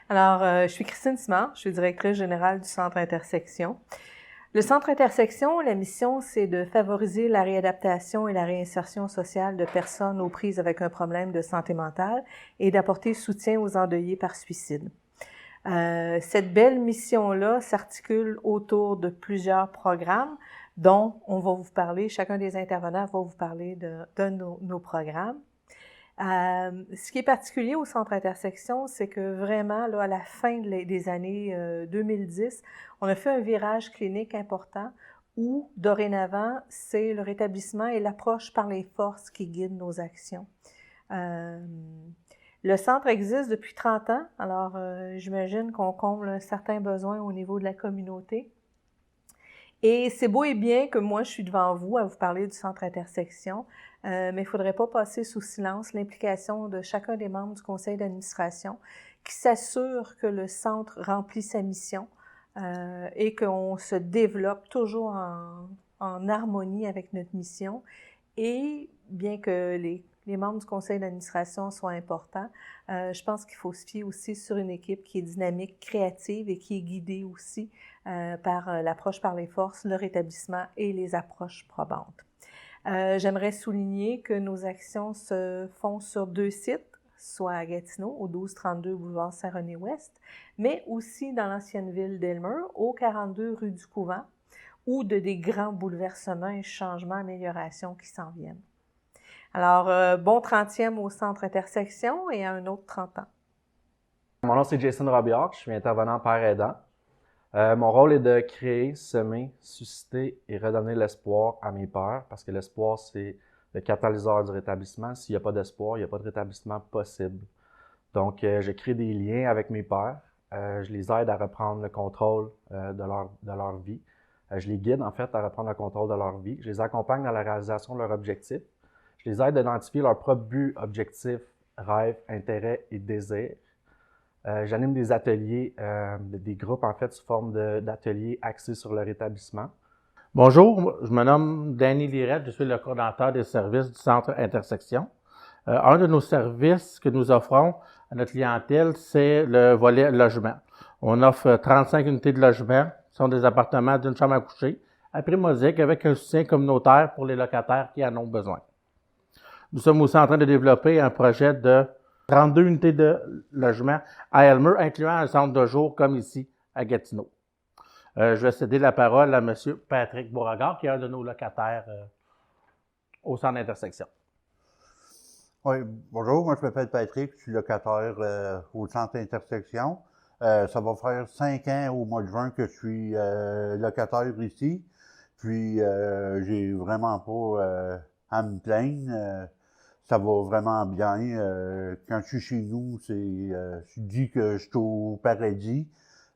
Je suis Christine Simard, je suis directrice générale du Centre Intersection. Le Centre Intersection, la mission, c'est de favoriser la réadaptation et la réinsertion sociale de personnes aux prises avec un problème de santé mentale et d'apporter soutien aux endeuillés par suicide. Cette belle mission-là s'articule autour de plusieurs programmes dont on va vous parler, chacun des intervenants va vous parler de nos programmes. Ce qui est particulier au Centre Intersection, c'est que vraiment, là, à la fin des années 2010, on a fait un virage clinique important où, dorénavant, c'est le rétablissement et l'approche par les forces qui guident nos actions. Le centre existe depuis 30 ans, alors j'imagine qu'on comble un certain besoin au niveau de la communauté. Et c'est beau et bien que moi, je suis devant vous à vous parler du Centre Intersection, mais il ne faudrait pas passer sous silence l'implication de chacun des membres du conseil d'administration qui s'assure que le centre remplit sa mission et qu'on se développe toujours en harmonie avec notre mission. Et bien que les membres du conseil d'administration soient importants, je pense qu'il faut se fier aussi sur une équipe qui est dynamique, créative et qui est guidée aussi par l'approche par les forces, le rétablissement et les approches probantes. J'aimerais souligner que nos actions se font sur 2 sites, soit à Gatineau, au 1232 boulevard Saint-René-Ouest, mais aussi dans l'ancienne ville d'Aylmer, au 42 rue du Couvent, où des grands bouleversements et changements, améliorations qui s'en viennent. Alors, bon 30e au Centre Intersection et à un autre 30 ans. Mon nom, c'est Jason Robillard, je suis intervenant père aidant. Mon rôle est de créer, semer, susciter et redonner l'espoir à mes pères, parce que l'espoir, c'est le catalyseur du rétablissement. S'il n'y a pas d'espoir, il n'y a pas de rétablissement possible. Donc, je crée des liens avec mes pères. Je les aide à reprendre le contrôle de leur vie. Je les guide, en fait, à reprendre le contrôle de leur vie. Je les accompagne dans la réalisation de leurs objectifs. Je les aide à identifier leurs propres buts, objectifs, rêves, intérêts et désirs. J'anime des ateliers, des groupes en fait sous forme d'ateliers axés sur le rétablissement. Bonjour, je me nomme Danny Lirette, je suis le coordonnateur des services du Centre Intersection. Un de nos services que nous offrons à notre clientèle, c'est le volet logement. On offre 35 unités de logement, ce sont des appartements d'une chambre à coucher, à prix modique avec un soutien communautaire pour les locataires qui en ont besoin. Nous sommes aussi en train de développer un projet de 32 unités de logement à Aylmer, incluant un centre de jour comme ici à Gatineau. Je vais céder la parole à M. Patrick Beauregard, qui est un de nos locataires au Centre d'Intersection. Oui, bonjour, moi je m'appelle Patrick, je suis locataire au Centre Intersection. Ça va faire 5 ans au mois de juin que je suis locataire ici. Puis j'ai vraiment pas à me plaindre. Ça va vraiment bien. Quand je suis chez nous, je dis que je suis au paradis.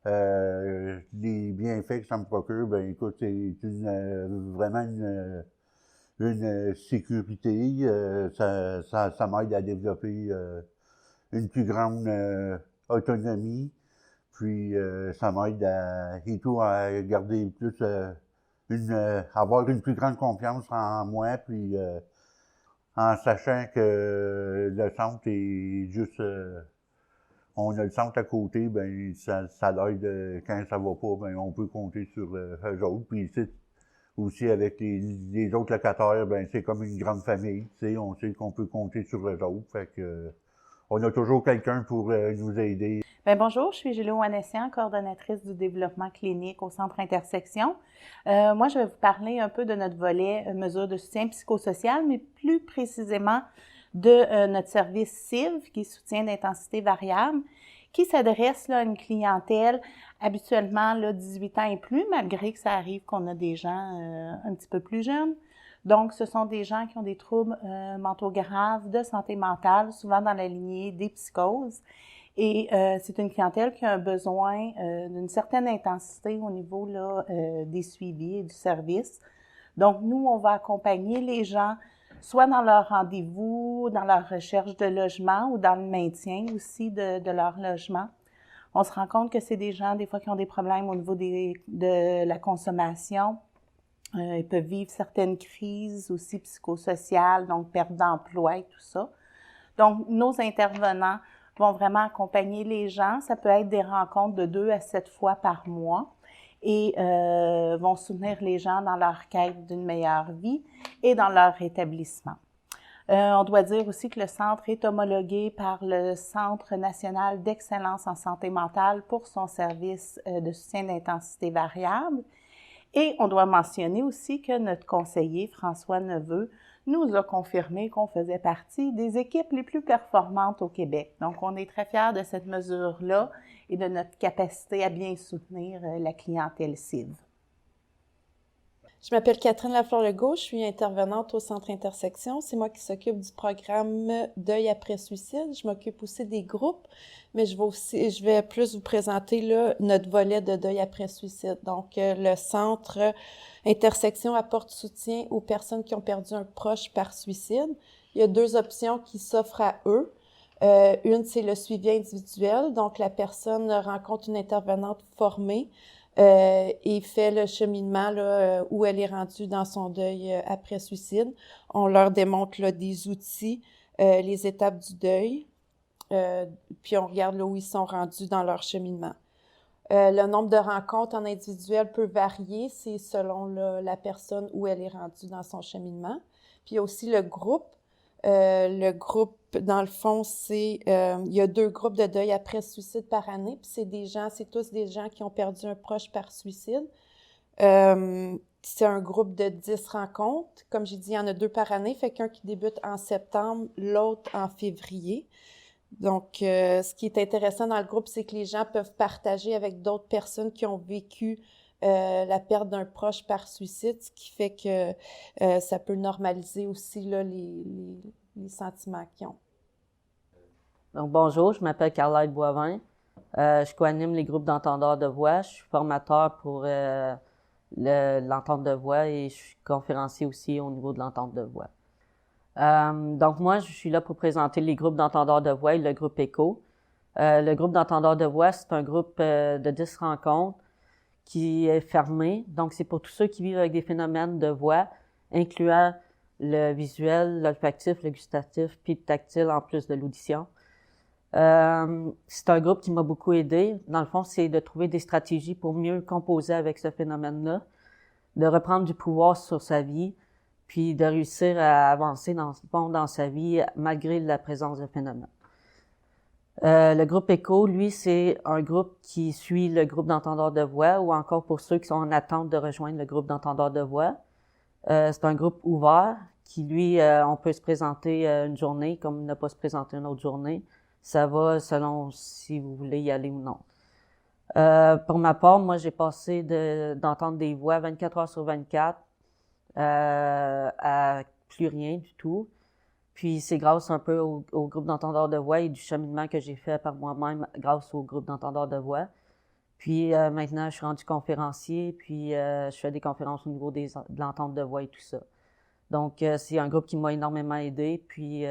Les bienfaits que ça me procure, ben écoute, c'est vraiment une sécurité. Ça m'aide à développer une plus grande autonomie. Puis ça m'aide à garder plus avoir une plus grande confiance en moi. Puis en sachant que le centre est juste on a le centre à côté, ben ça l'aide quand ça va pas, ben on peut compter sur eux autres. Puis ici, aussi avec les autres locataires, ben c'est comme une grande famille, tu sais, on sait qu'on peut compter sur eux autres. Fait que on a toujours quelqu'un pour nous aider. Bien, bonjour, je suis Julie Ouanessian, coordonnatrice du développement clinique au Centre Intersection. Moi, je vais vous parler un peu de notre volet mesures de soutien psychosocial, mais plus précisément de notre service CIV, qui est soutien d'intensité variable, qui s'adresse à une clientèle habituellement 18 ans et plus, malgré que ça arrive qu'on a des gens un petit peu plus jeunes. Donc, ce sont des gens qui ont des troubles mentaux graves de santé mentale, souvent dans la lignée des psychoses. Et c'est une clientèle qui a un besoin d'une certaine intensité au niveau des suivis et du service. Donc, nous, on va accompagner les gens soit dans leur rendez-vous, dans leur recherche de logement ou dans le maintien aussi de leur logement. On se rend compte que c'est des gens, des fois, qui ont des problèmes au niveau de la consommation. Ils peuvent vivre certaines crises aussi psychosociales, donc perte d'emploi et tout ça. Donc, nos intervenants vont vraiment accompagner les gens. Ça peut être des rencontres de 2 à 7 fois par mois et vont soutenir les gens dans leur quête d'une meilleure vie et dans leur rétablissement. On doit dire aussi que le centre est homologué par le Centre national d'excellence en santé mentale pour son service de soutien d'intensité variable. Et on doit mentionner aussi que notre conseiller, François Neveu, nous a confirmé qu'on faisait partie des équipes les plus performantes au Québec. Donc, on est très fiers de cette mesure-là et de notre capacité à bien soutenir la clientèle cible. Je m'appelle Catherine Lafleur-Legault, je suis intervenante au Centre Intersection. C'est moi qui s'occupe du programme Deuil après suicide. Je m'occupe aussi des groupes, mais je vais plus vous présenter là, notre volet de Deuil après suicide. Donc, le Centre Intersection apporte soutien aux personnes qui ont perdu un proche par suicide. Il y a 2 options qui s'offrent à eux. Une, c'est le suivi individuel. Donc, la personne rencontre une intervenante formée et fait le cheminement là, où elle est rendue dans son deuil après suicide. On leur démontre là, des outils, les étapes du deuil, puis on regarde là, où ils sont rendus dans leur cheminement. Le nombre de rencontres en individuel peut varier, c'est selon là, la personne où elle est rendue dans son cheminement. Puis il y a aussi le groupe. Le groupe, dans le fond, il y a 2 groupes de deuil après suicide par année, puis c'est tous des gens qui ont perdu un proche par suicide. C'est un groupe de 10 rencontres. Comme j'ai dit, il y en a 2 par année, fait qu'un qui débute en septembre, l'autre en février. Donc, ce qui est intéressant dans le groupe, c'est que les gens peuvent partager avec d'autres personnes qui ont vécu la perte d'un proche par suicide, ce qui fait que ça peut normaliser aussi là, les sentiments qu'ils ont. Donc, bonjour, je m'appelle Carlette Boivin. Je co-anime les groupes d'entendeurs de voix. Je suis formateur pour l'entente de voix et je suis conférencier aussi au niveau de l'entente de voix. Donc, moi, je suis là pour présenter les groupes d'entendeurs de voix et le groupe ECHO. Le groupe d'entendeurs de voix, c'est un groupe de 10 rencontres qui est fermé. Donc, c'est pour tous ceux qui vivent avec des phénomènes de voix, incluant le visuel, l'olfactif, le gustatif, puis le tactile, en plus de l'audition. C'est un groupe qui m'a beaucoup aidé. Dans le fond, c'est de trouver des stratégies pour mieux composer avec ce phénomène-là, de reprendre du pouvoir sur sa vie, puis de réussir à avancer dans sa vie malgré la présence de phénomènes. Le groupe ECHO, lui, c'est un groupe qui suit le groupe d'entendeurs de voix ou encore pour ceux qui sont en attente de rejoindre le groupe d'entendeurs de voix. C'est un groupe ouvert qui, lui, on peut se présenter une journée comme ne pas se présenter une autre journée. Ça va selon si vous voulez y aller ou non. Pour ma part, moi, j'ai passé d'entendre des voix 24 heures sur 24 à plus rien du tout. Puis c'est grâce un peu au groupe d'entendeurs de voix et du cheminement que j'ai fait par moi-même grâce au groupe d'entendeurs de voix. Puis maintenant, je suis rendu conférencier, puis je fais des conférences au niveau de l'entente de voix et tout ça. Donc, c'est un groupe qui m'a énormément aidé, puis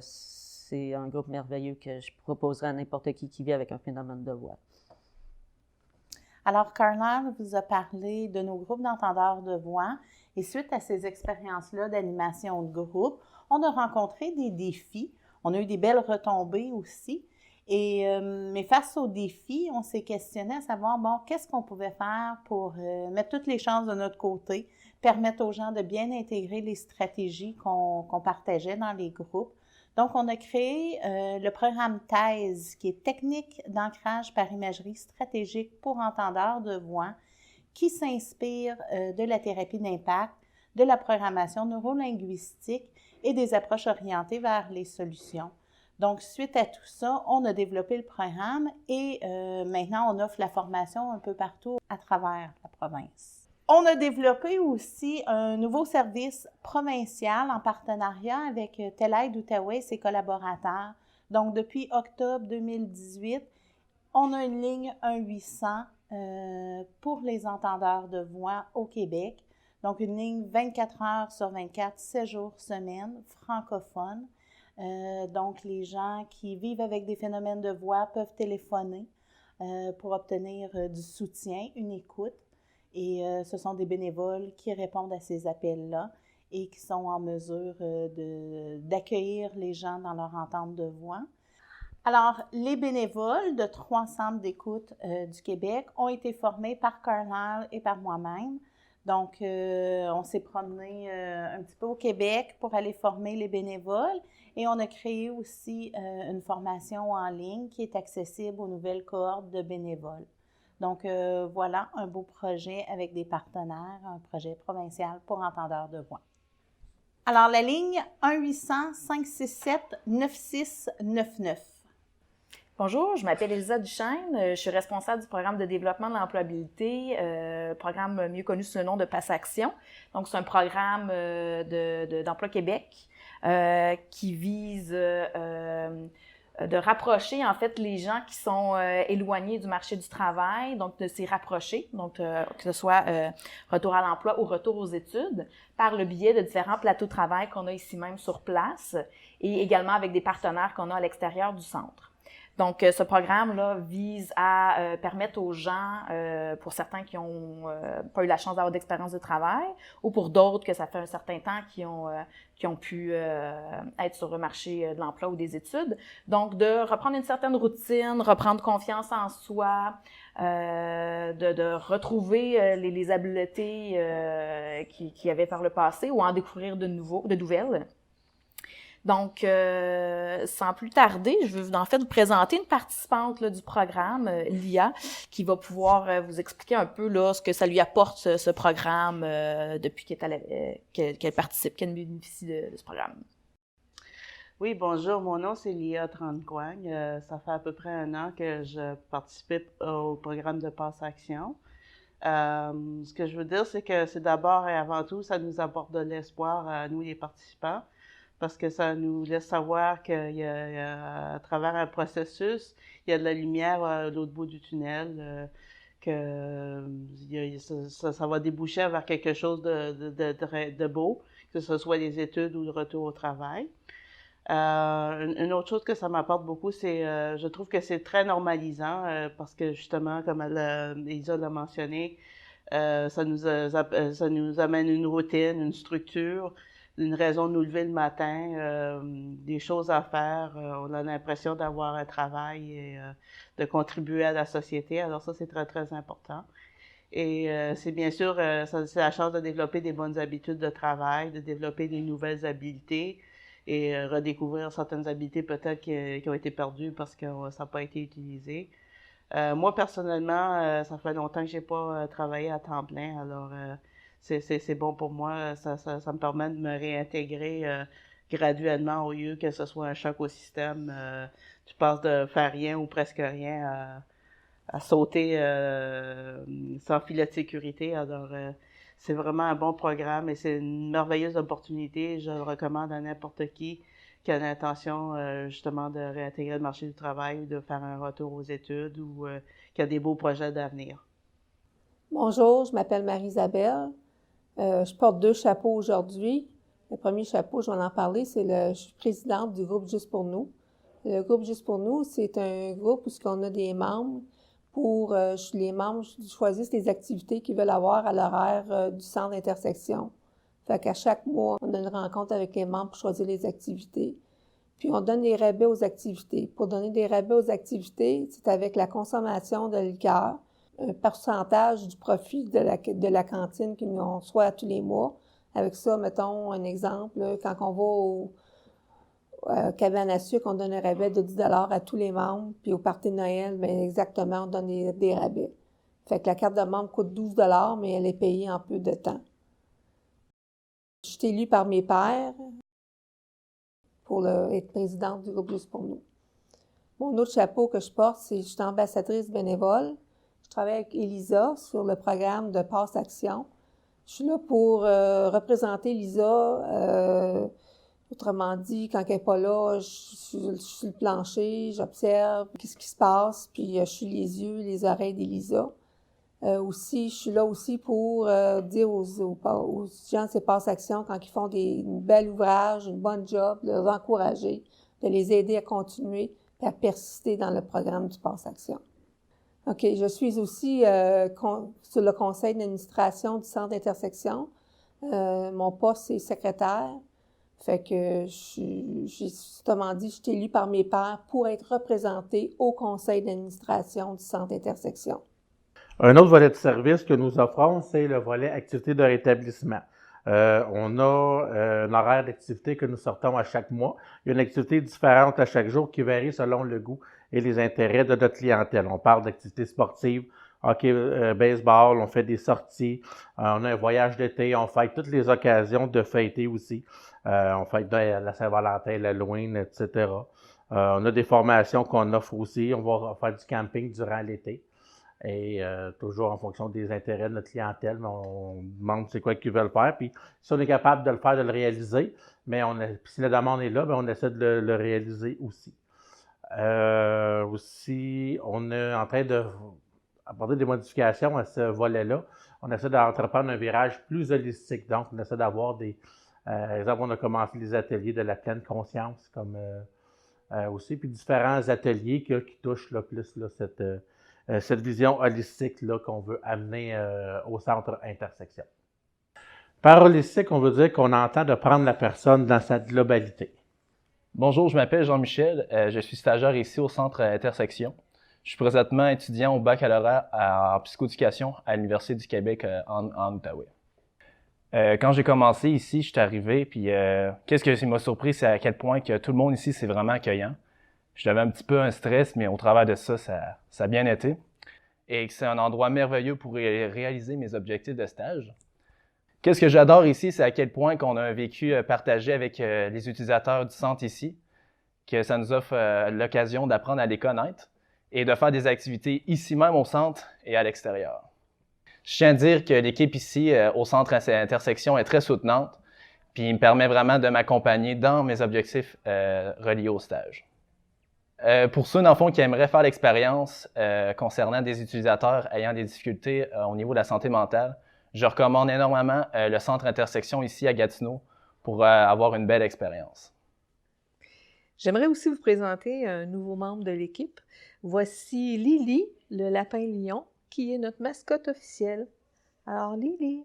c'est un groupe merveilleux que je proposerais à n'importe qui vit avec un phénomène de voix. Alors, Carla vous a parlé de nos groupes d'entendeurs de voix et suite à ces expériences-là d'animation de groupe, on a rencontré des défis. On a eu des belles retombées aussi. Mais face aux défis, on s'est questionné à savoir, bon, qu'est-ce qu'on pouvait faire pour mettre toutes les chances de notre côté, permettre aux gens de bien intégrer les stratégies qu'on partageait dans les groupes. Donc, on a créé le programme THèse, qui est Technique d'ancrage par imagerie stratégique pour entendeurs de voix, qui s'inspire de la thérapie d'impact, de la programmation neurolinguistique et des approches orientées vers les solutions. Donc, suite à tout ça, on a développé le programme et maintenant, on offre la formation un peu partout à travers la province. On a développé aussi un nouveau service provincial en partenariat avec Telaide Outaouais et ses collaborateurs. Donc, depuis octobre 2018, on a une ligne 1-800 pour les entendeurs de voix au Québec. Donc, une ligne 24 heures sur 24, 7 jours semaine, francophone. Donc, les gens qui vivent avec des phénomènes de voix peuvent téléphoner pour obtenir du soutien, une écoute. Et ce sont des bénévoles qui répondent à ces appels-là et qui sont en mesure d'accueillir les gens dans leur entente de voix. Alors, les bénévoles de 3 centres d'écoute du Québec ont été formés par Carlisle et par moi-même. Donc, on s'est promené un petit peu au Québec pour aller former les bénévoles et on a créé aussi une formation en ligne qui est accessible aux nouvelles cohortes de bénévoles. Donc, voilà un beau projet avec des partenaires, un projet provincial pour entendeurs de voix. Alors, la ligne 1-800-567-9699. Bonjour, je m'appelle Elisa Duchesne, je suis responsable du programme de développement de l'employabilité, programme mieux connu sous le nom de Pass Action. Donc, c'est un programme d'Emploi Québec qui vise de rapprocher en fait les gens qui sont éloignés du marché du travail, donc de s'y rapprocher, donc que ce soit retour à l'emploi ou retour aux études, par le biais de différents plateaux de travail qu'on a ici même sur place et également avec des partenaires qu'on a à l'extérieur du centre. Donc, ce programme-là vise à permettre aux gens, pour certains qui n'ont pas eu la chance d'avoir d'expérience de travail, ou pour d'autres que ça fait un certain temps qui ont pu être sur le marché de l'emploi ou des études, donc de reprendre une certaine routine, reprendre confiance en soi, de retrouver les habiletés qu'il y avait par le passé ou en découvrir de nouvelles. Donc, sans plus tarder, je veux en fait vous présenter une participante là, du programme, Lia, qui va pouvoir vous expliquer un peu là, ce que ça lui apporte, ce programme, depuis qu'elle participe, qu'elle bénéficie de ce programme. Oui, bonjour, mon nom c'est Lia Tranquoigne. Ça fait à peu près 1 an que je participe au programme de Pass Action. Ce que je veux dire, c'est que c'est d'abord et avant tout, ça nous apporte de l'espoir à nous les participants, parce que ça nous laisse savoir qu'il y a, à travers un processus, il y a de la lumière à l'autre bout du tunnel, que ça va déboucher vers quelque chose de beau, que ce soit les études ou le retour au travail. Une autre chose que ça m'apporte beaucoup, c'est, je trouve que c'est très normalisant, parce que justement, comme Elisa l'a mentionné, ça nous amène une routine, une structure, une raison de nous lever le matin, des choses à faire. On a l'impression d'avoir un travail et de contribuer à la société. Alors ça, c'est très, très important. Et c'est bien sûr, c'est la chance de développer des bonnes habitudes de travail, de développer des nouvelles habiletés et redécouvrir certaines habiletés peut-être qui ont été perdues parce que ça n'a pas été utilisé. Moi, personnellement, ça fait longtemps que j'ai pas travaillé à temps plein, alors c'est bon pour moi. Ça me permet de me réintégrer graduellement au lieu que ce soit un choc au système. Tu passes de faire rien ou presque rien à sauter sans filet de sécurité. Alors, c'est vraiment un bon programme et c'est une merveilleuse opportunité. Je le recommande à n'importe qui a l'intention justement de réintégrer le marché du travail ou de faire un retour aux études ou qui a des beaux projets d'avenir. Bonjour, je m'appelle Marie-Isabelle. Je porte 2 chapeaux aujourd'hui. Le premier chapeau, je vais en parler, je suis présidente du groupe Juste pour nous. Le groupe Juste pour nous, c'est un groupe où on a des membres les membres choisissent les activités qu'ils veulent avoir à l'horaire du centre d'intersection. Fait qu'à chaque mois, on a une rencontre avec les membres pour choisir les activités. Puis on donne des rabais aux activités. Pour donner des rabais aux activités, c'est avec la consommation de liqueur, un pourcentage du profit de la cantine que nous on reçoit tous les mois. Avec ça, mettons un exemple, là, quand on va au cabane à sucre, on donne un rabais de 10 $ à tous les membres, puis au party de Noël, bien exactement, on donne des rabais. Fait que la carte de membre coûte 12 $, mais elle est payée en peu de temps. Je suis élue par mes pairs pour être présidente du groupe Juste pour nous. Mon autre chapeau que je porte, c'est je suis ambassadrice bénévole. Je travaille avec Elisa sur le programme de Pass Action. Je suis là pour représenter Elisa. Autrement dit, quand elle n'est pas là, je suis sur le plancher, j'observe qu'est-ce qui se passe, puis je suis les yeux, les oreilles d'Elisa. Aussi, je suis là aussi pour dire aux gens de ces Pass Action, quand ils font un bel ouvrage, une bonne job, de les encourager, de les aider à continuer et à persister dans le programme du Pass Action. OK, je suis aussi sur le conseil d'administration du centre d'intersection. Mon poste, c'est secrétaire. Fait que j'ai justement dit, je suis élue par mes pairs pour être représentée au conseil d'administration du Centre Intersection. Un autre volet de service que nous offrons, c'est le volet activité de rétablissement. On a un horaire d'activité que nous sortons à chaque mois. Il y a une activité différente à chaque jour qui varie selon le goût et les intérêts de notre clientèle. On parle d'activités sportives, hockey, baseball, on fait des sorties, on a un voyage d'été, on fête toutes les occasions de fêter aussi. On fête la Saint-Valentin, l'Halloween, etc. On a des formations qu'on offre aussi. On va faire du camping durant l'été. Et toujours en fonction des intérêts de notre clientèle, on demande c'est quoi qu'ils veulent faire. Puis si on est capable de le faire, de le réaliser, mais si la demande est là, bien, on essaie de le réaliser aussi. Aussi, on est en train d'apporter des modifications à ce volet-là. On essaie d'entreprendre un virage plus holistique. Donc, on essaie d'avoir par exemple, on a commencé les ateliers de la pleine conscience comme aussi, puis différents ateliers qui touchent là, plus là, cette vision holistique là, qu'on veut amener au centre intersection. Par holistique, on veut dire qu'on entend de prendre la personne dans sa globalité. Bonjour, je m'appelle Jean-Michel, je suis stagiaire ici au centre intersection. Je suis présentement étudiant au baccalauréat en psychoéducation à l'Université du Québec en Outaouais. Quand j'ai commencé ici, je suis arrivé, puis qu'est-ce qui m'a surpris, c'est à quel point que tout le monde ici, c'est vraiment accueillant. J'avais un petit peu un stress, mais au travers de ça, ça a bien été. Et que c'est un endroit merveilleux pour réaliser mes objectifs de stage. Qu'est-ce que j'adore ici, c'est à quel point qu'on a un vécu partagé avec les utilisateurs du centre ici, que ça nous offre l'occasion d'apprendre à les connaître et de faire des activités ici même au centre et à l'extérieur. Je tiens à dire que l'équipe ici au centre intersection est très soutenante, puis il me permet vraiment de m'accompagner dans mes objectifs reliés au stage. Pour ceux, dans le fond, qui aimeraient faire l'expérience concernant des utilisateurs ayant des difficultés au niveau de la santé mentale, je recommande énormément le centre intersection ici à Gatineau pour avoir une belle expérience. J'aimerais aussi vous présenter un nouveau membre de l'équipe. Voici Lily, le lapin lion, qui est notre mascotte officielle. Alors, Lily,